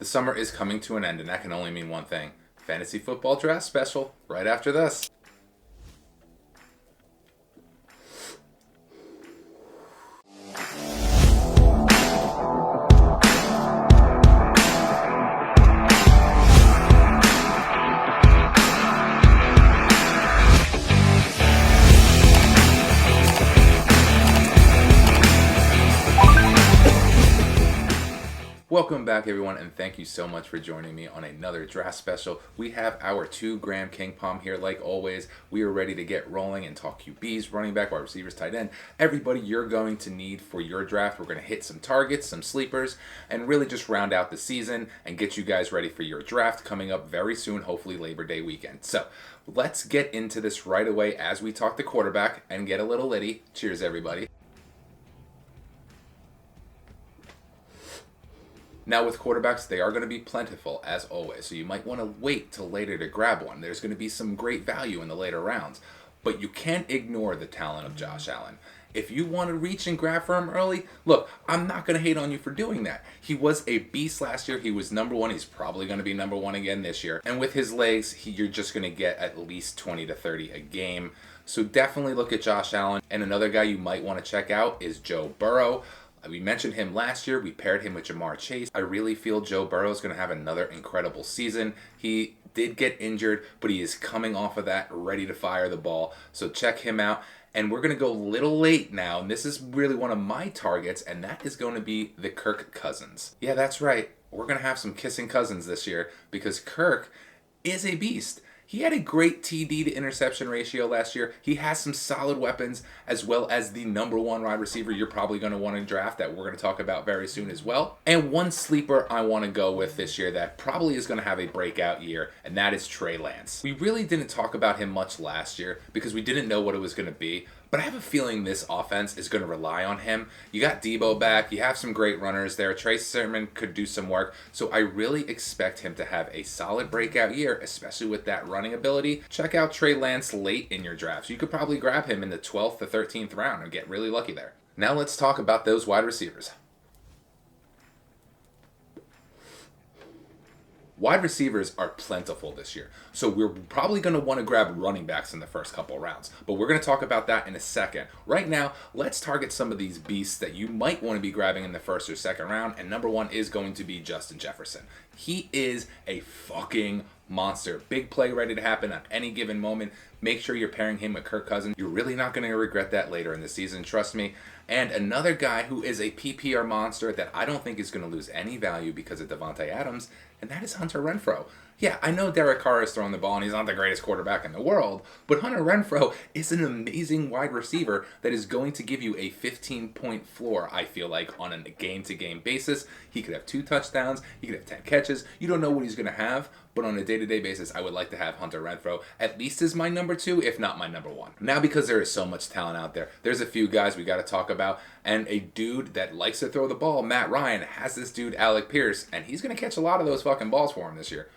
The summer is coming to an end, and that can only mean one thing. Fantasy Football Draft Special, right after this. Welcome back, everyone, and thank you so much for joining me on another draft special. We have our 2-gram King Palm here, like always. We are ready to get rolling and talk QBs, running back, wide receivers, tight end. Everybody you're going to need for your draft. We're going to hit some targets, some sleepers, and really just round out the season and get you guys ready for your draft coming up very soon, hopefully Labor Day weekend. So let's get into this right away as we talk the quarterback and get a little litty. Cheers, everybody. Now with quarterbacks, they are going to be plentiful, as always, so you might want to wait till later to grab one. There's going to be some great value in the later rounds, but you can't ignore the talent of Josh Allen. If you want to reach and grab for him early, look, I'm not going to hate on you for doing that. He was a beast last year. He was number one. He's probably going to be number one again this year. And with his legs, you're just going to get at least 20 to 30 a game. So definitely look at Josh Allen. And another guy you might want to check out is Joe Burrow. We mentioned him last year. We paired him with Jamar Chase. I really feel Joe Burrow is going to have another incredible season. He did get injured, but he is coming off of that, ready to fire the ball. So check him out. And we're going to go a little late now, and this is really one of my targets, and that is going to be the Kirk Cousins. Yeah, that's right. We're going to have some kissing cousins this year because Kirk is a beast. He had a great TD to interception ratio last year. He has some solid weapons, as well as the number one wide receiver you're probably going to want to draft that we're going to talk about very soon as well. And one sleeper I want to go with this year that probably is going to have a breakout year, and that is Trey Lance. We really didn't talk about him much last year because we didn't know what it was going to be. But I have a feeling this offense is going to rely on him. You got Debo back. You have some great runners there. Trey Sermon could do some work. So I really expect him to have a solid breakout year, especially with that running ability. Check out Trey Lance late in your drafts. You could probably grab him in the 12th to 13th round and get really lucky there. Now let's talk about those wide receivers. Wide receivers are plentiful this year, so we're probably going to want to grab running backs in the first couple rounds, but we're going to talk about that in a second. Right now, let's target some of these beasts that you might want to be grabbing in the first or second round, and number one is going to be Justin Jefferson. He is a fucking monster. Big play ready to happen at any given moment. Make sure you're pairing him with Kirk Cousins. You're really not going to regret that later in the season, trust me. And another guy who is a PPR monster that I don't think is going to lose any value because of Devontae Adams, and that is Hunter Renfrow. Yeah, I know Derek Carr is throwing the ball and he's not the greatest quarterback in the world, but Hunter Renfrow is an amazing wide receiver that is going to give you a 15-point floor, I feel like, on a game-to-game basis. He could have 2 touchdowns, he could have 10 catches. You don't know what he's going to have, but on a day-to-day basis, I would like to have Hunter Renfrow at least as my number 2, if not my number 1. Now, because there is so much talent out there, there's a few guys we got to talk about, and a dude that likes to throw the ball, Matt Ryan, has this dude, Alec Pierce, and he's going to catch a lot of those fucking balls for him this year.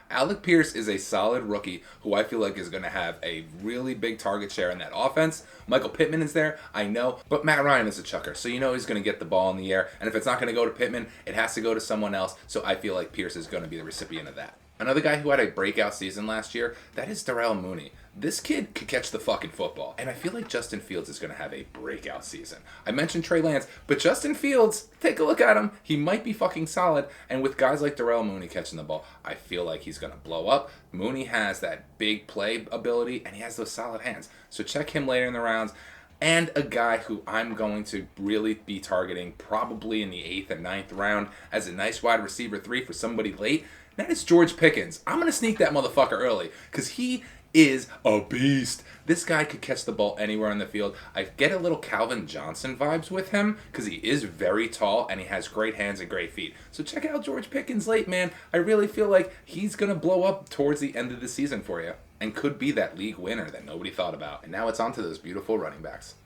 Alec Pierce is a solid rookie who I feel like is going to have a really big target share in that offense. Michael Pittman is there, I know, but Matt Ryan is a chucker, so you know he's going to get the ball in the air, and if it's not going to go to Pittman, it has to go to someone else, so I feel like Pierce is going to be the recipient of that. Another guy who had a breakout season last year, that is Darrell Mooney. This kid could catch the fucking football. And I feel like Justin Fields is going to have a breakout season. I mentioned Trey Lance, but Justin Fields, take a look at him. He might be fucking solid. And with guys like Darrell Mooney catching the ball, I feel like he's going to blow up. Mooney has that big play ability, and he has those solid hands. So check him later in the rounds. And a guy who I'm going to really be targeting probably in the 8th and 9th round as a nice wide receiver 3 for somebody late. That is George Pickens. I'm going to sneak that motherfucker early because he is a beast. This guy could catch the ball anywhere on the field. I get a little Calvin Johnson vibes with him because he is very tall and he has great hands and great feet. So check out George Pickens late, man. I really feel like he's going to blow up towards the end of the season for you and could be that league winner that nobody thought about. And now it's on to those beautiful running backs.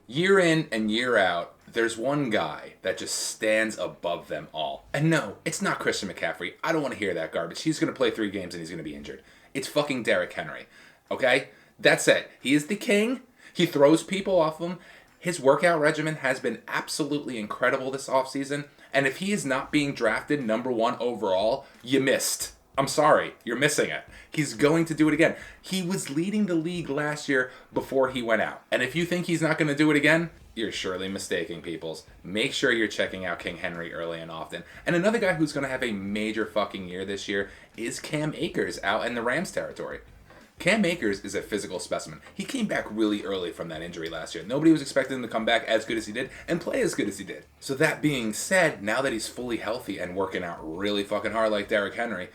Year in and year out, there's one guy that just stands above them all. And no, it's not Christian McCaffrey. I don't want to hear that garbage. He's going to play 3 games and he's going to be injured. It's fucking Derrick Henry. Okay? That's it. He is the king. He throws people off him. His workout regimen has been absolutely incredible this offseason. And if he is not being drafted number 1 overall, you missed. I'm sorry, you're missing it. He's going to do it again. He was leading the league last year before he went out. And if you think he's not going to do it again, you're surely mistaken, peoples. Make sure you're checking out King Henry early and often. And another guy who's going to have a major fucking year this year is Cam Akers out in the Rams territory. Cam Akers is a physical specimen. He came back really early from that injury last year. Nobody was expecting him to come back as good as he did and play as good as he did. So that being said, now that he's fully healthy and working out really fucking hard like Derrick Henry,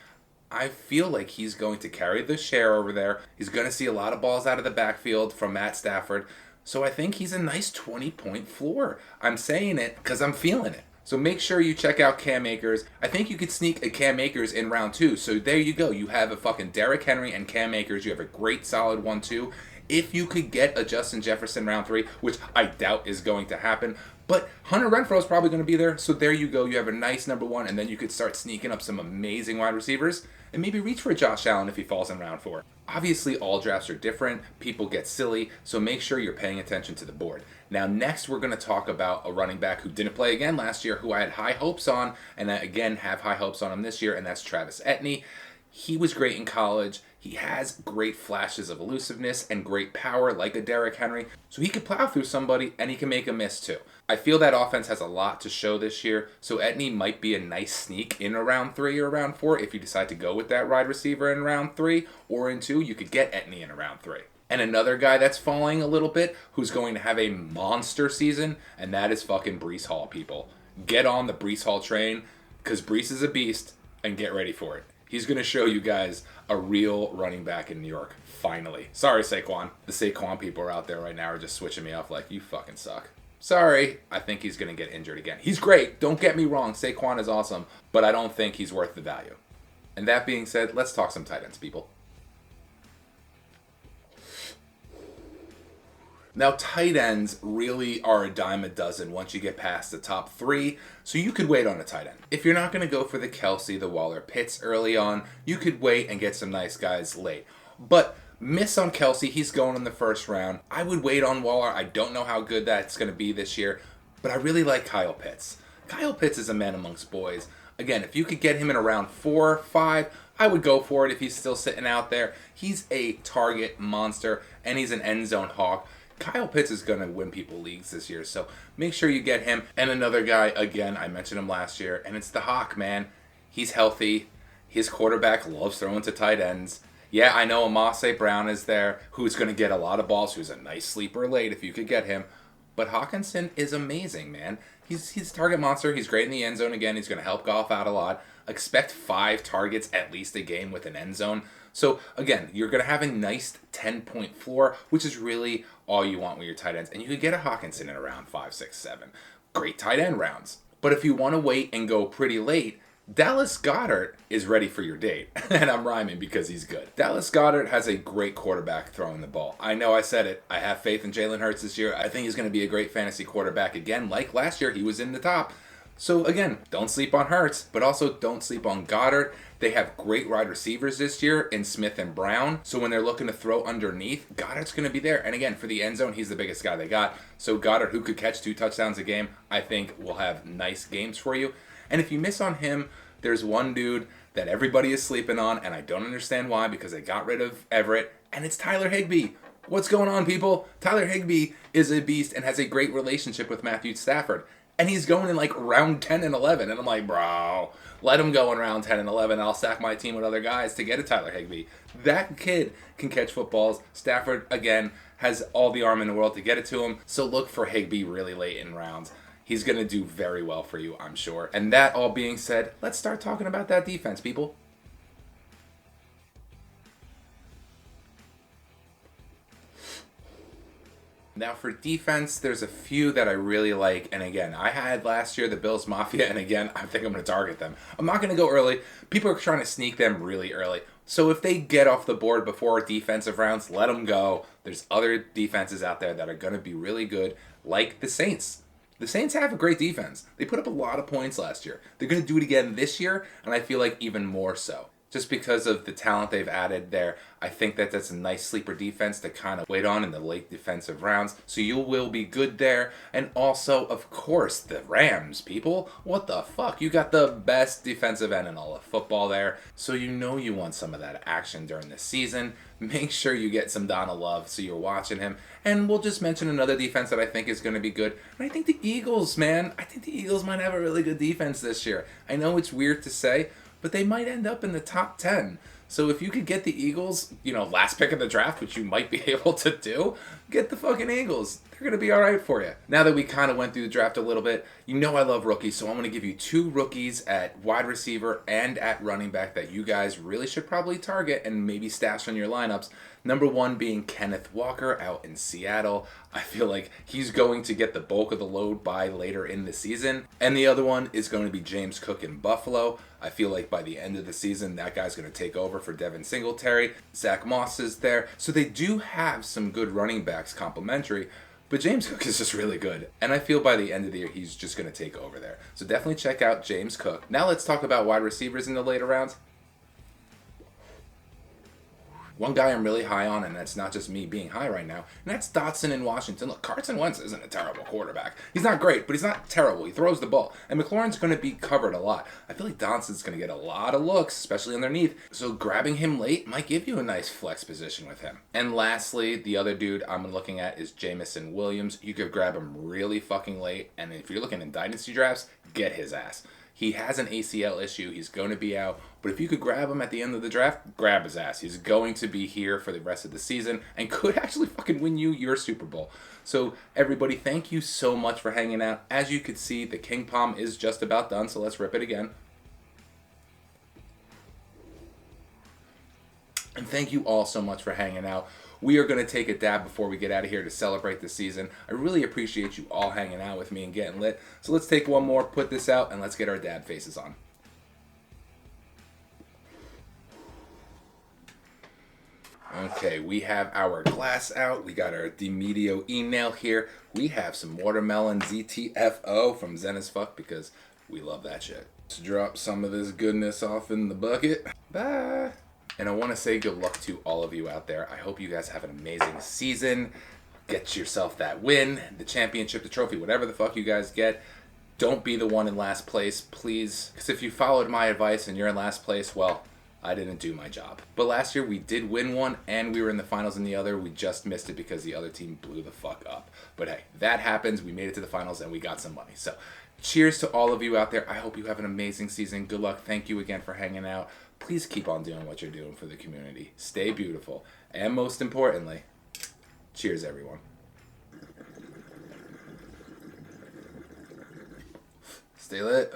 I feel like he's going to carry the share over there. He's going to see a lot of balls out of the backfield from Matt Stafford. So I think he's a nice 20-point floor. I'm saying it because I'm feeling it. So make sure you check out Cam Akers. I think you could sneak a Cam Akers in round 2. So there you go. You have a fucking Derrick Henry and Cam Akers. You have a great solid 1-2. If you could get a Justin Jefferson round 3, which I doubt is going to happen, but Hunter Renfrow is probably going to be there. So there you go. You have a nice number 1, and then you could start sneaking up some amazing wide receivers and maybe reach for Josh Allen if he falls in round 4. Obviously, all drafts are different. People get silly, so make sure you're paying attention to the board. Now, next, we're going to talk about a running back who didn't play again last year, who I had high hopes on, and I, again, have high hopes on him this year, and that's Travis Etienne. He was great in college. He has great flashes of elusiveness and great power like a Derrick Henry. So he could plow through somebody and he can make a miss too. I feel that offense has a lot to show this year. So Etienne might be a nice sneak in a round 3 or round 4. If you decide to go with that wide receiver in round 3 or in 2, you could get Etienne in a round 3. And another guy that's falling a little bit, who's going to have a monster season, and that is fucking Breece Hall, people. Get on the Breece Hall train, because Breece is a beast, and get ready for it. He's going to show you guys a real running back in New York, finally. Sorry, Saquon. The Saquon people are out there right now are just switching me off like, you fucking suck. Sorry, I think he's going to get injured again. He's great, don't get me wrong, Saquon is awesome, but I don't think he's worth the value. And that being said, let's talk some tight ends, people. Now, tight ends really are a dime a dozen once you get past the top 3, so you could wait on a tight end. If you're not going to go for the Kelsey, the Waller, Pitts early on, you could wait and get some nice guys late. But miss on Kelsey, he's going in the first round. I would wait on Waller. I don't know how good that's going to be this year, but I really like Kyle Pitts. Kyle Pitts is a man amongst boys. Again, if you could get him in around 4, 5, I would go for it if he's still sitting out there. He's a target monster, and he's an end zone hawk. Kyle Pitts is going to win people leagues this year, so make sure you get him. And another guy, again, I mentioned him last year, and it's the Hawk, man. He's healthy. His quarterback loves throwing to tight ends. Yeah, I know Amon-Ra Brown is there, who's going to get a lot of balls, who's a nice sleeper late if you could get him. But Hawkinson is amazing, man. He's a target monster. He's great in the end zone. Again, he's going to help Goff out a lot. Expect 5 targets at least a game with an end zone. So, again, you're going to have a nice 10-point floor, which is really all you want with your tight ends. And you could get a Hawkinson in around 5, 6, 7. Great tight end rounds. But if you want to wait and go pretty late, Dallas Goedert is ready for your date. And I'm rhyming because he's good. Dallas Goedert has a great quarterback throwing the ball. I know I said it. I have faith in Jalen Hurts this year. I think he's going to be a great fantasy quarterback again. Like last year, he was in the top. So again, don't sleep on Hurts, but also don't sleep on Goddard. They have great wide receivers this year in Smith and Brown. So when they're looking to throw underneath, Goddard's going to be there. And again, for the end zone, he's the biggest guy they got. So Goddard, who could catch 2 touchdowns a game, I think will have nice games for you. And if you miss on him, there's one dude that everybody is sleeping on, and I don't understand why, because they got rid of Everett, and it's Tyler Higbee. What's going on, people? Tyler Higbee is a beast and has a great relationship with Matthew Stafford. And he's going in like round 10 and 11. And I'm like, bro, let him go in round 10 and 11. I'll stack my team with other guys to get a Tyler Higbee. That kid can catch footballs. Stafford, again, has all the arm in the world to get it to him. So look for Higbee really late in rounds. He's going to do very well for you, I'm sure. And that all being said, let's start talking about that defense, people. Now for defense, there's a few that I really like. And again, I had last year the Bills Mafia, and again, I think I'm going to target them. I'm not going to go early. People are trying to sneak them really early. So if they get off the board before defensive rounds, let them go. There's other defenses out there that are going to be really good, like the Saints. The Saints have a great defense. They put up a lot of points last year. They're going to do it again this year, and I feel like even more so. just because of the talent they've added there. I think that that's a nice sleeper defense to kind of wait on in the late defensive rounds. So you will be good there. And also, of course, the Rams, people. What the fuck? You got the best defensive end in all of football there. So you know you want some of that action during the season. Make sure you get some Donald Love so you're watching him. And we'll just mention another defense that I think is going to be good. And I think the Eagles, man. I think the Eagles might have a really good defense this year. I know it's weird to say, but they might end up in the top 10. So if you could get the Eagles, last pick of the draft, which you might be able to do, get the fucking Eagles. They're going to be all right for you. Now that we kind of went through the draft a little bit, I love rookies, so I'm going to give you 2 rookies at wide receiver and at running back that you guys really should probably target and maybe stash on your lineups. Number 1 being Kenneth Walker out in Seattle. I feel like he's going to get the bulk of the load by later in the season. And the other one is going to be James Cook in Buffalo. I feel like by the end of the season, that guy's going to take over for Devin Singletary. Zach Moss is there. So they do have some good running backs complimentary. But James Cook is just really good. And I feel by the end of the year, he's just going to take over there. So definitely check out James Cook. Now let's talk about wide receivers in the later rounds. One guy I'm really high on, and that's not just me being high right now, and that's Dotson in Washington. Look, Carson Wentz isn't a terrible quarterback. He's not great, but he's not terrible. He throws the ball. And McLaurin's going to be covered a lot. I feel like Dotson's going to get a lot of looks, especially underneath. So grabbing him late might give you a nice flex position with him. And lastly, the other dude I'm looking at is Jamison Williams. You could grab him really fucking late, and if you're looking in dynasty drafts, get his ass. He has an ACL issue. He's going to be out. But if you could grab him at the end of the draft, grab his ass. He's going to be here for the rest of the season and could actually fucking win you your Super Bowl. So everybody, thank you so much for hanging out. As you can see, the King Palm is just about done, so let's rip it again. And thank you all so much for hanging out. We are going to take a dab before we get out of here to celebrate the season. I really appreciate you all hanging out with me and getting lit. So let's take one more, put this out, and let's get our dab faces on. Okay, we have our glass out. We got our DeMedio email here. We have some watermelon ZTFO from Zen as Fuck because we love that shit. Let's drop some of this goodness off in the bucket. Bye. And I want to say good luck to all of you out there. I hope you guys have an amazing season. Get yourself that win, the championship, the trophy, whatever the fuck you guys get. Don't be the one in last place, please. Because if you followed my advice and you're in last place, well, I didn't do my job. But last year we did win one and we were in the finals in the other. We just missed it because the other team blew the fuck up. But hey, that happens. We made it to the finals and we got some money. So cheers to all of you out there. I hope you have an amazing season. Good luck. Thank you again for hanging out. Please keep on doing what you're doing for the community. Stay beautiful. And most importantly, cheers everyone. Stay lit.